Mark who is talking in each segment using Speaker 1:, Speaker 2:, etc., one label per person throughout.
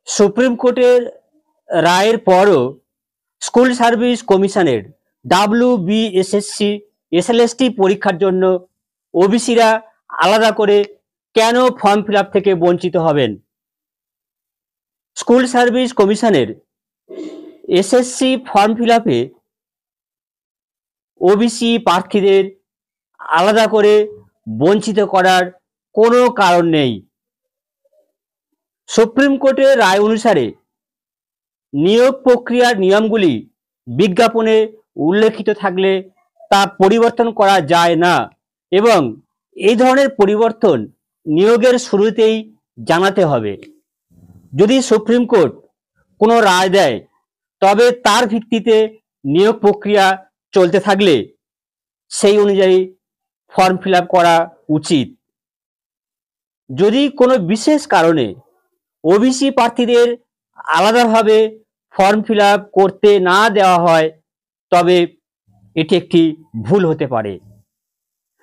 Speaker 1: Supreme কোর্টের রায়ের পরও স্কুল সার্ভিস কমিশনের WBSSC SLST পরীক্ষার জন্য ওবিসিরা আলাদা করে কেন ফর্ম ফিল আপ থেকে বঞ্চিত হবেন? স্কুল সার্ভিস কমিশনের SSC ফর্ম ফিল আপে ওবিসি প্রার্থীদের আলাদা করে বঞ্চিত করার কোনো কারণ নেই। সুপ্রিম কোর্টের রায় অনুসারে নিয়োগ প্রক্রিয়ার নিয়মগুলি বিজ্ঞাপনে উল্লেখিত থাকলে তা পরিবর্তন করা যায় না এবং এই ধরনের পরিবর্তন নিয়োগের শুরুতেই জানাতে হবে। যদি সুপ্রিম কোর্ট কোনো রায় দেয় তবে তার ভিত্তিতে নিয়োগ প্রক্রিয়া চলতে থাকলে সেই অনুযায়ী ফর্ম ফিল আপ করা উচিত। যদি কোনো বিশেষ কারণে ওবিসি প্রার্থীদের আলাদাভাবে ফর্ম ফিল আপ করতে না দেওয়া হয় তবে এটি একটি ভুল হতে পারে।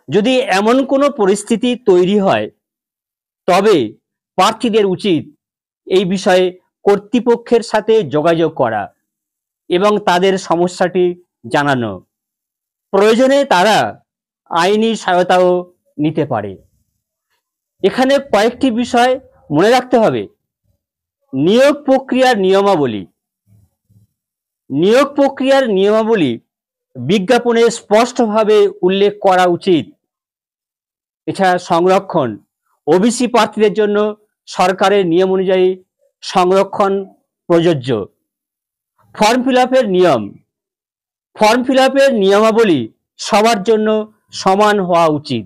Speaker 1: যদি এমন কোনো পরিস্থিতি তৈরি হয় তবে প্রার্থীদের উচিত এই বিষয়ে কর্তৃপক্ষের সাথে যোগাযোগ করা এবং তাদের সমস্যাটি জানানো। প্রয়োজনে তারা আইনি সহায়তাও নিতে পারে। এখানে কয়েকটি বিষয় মনে রাখতে হবে। নিয়োগ প্রক্রিয়ার নিয়মাবলী। নিয়োগ প্রক্রিয়ার নিয়মাবলী বিজ্ঞাপনে স্পষ্টভাবে উল্লেখ করা উচিত। এছাড়া সংরক্ষণ, ওবিসি প্রার্থীদের জন্য সরকারের নিয়ম অনুযায়ী সংরক্ষণ প্রযোজ্য। ফর্ম ফিল আপের নিয়ম। ফর্ম ফিল আপের নিয়মাবলী সবার জন্য সমান হওয়া উচিত।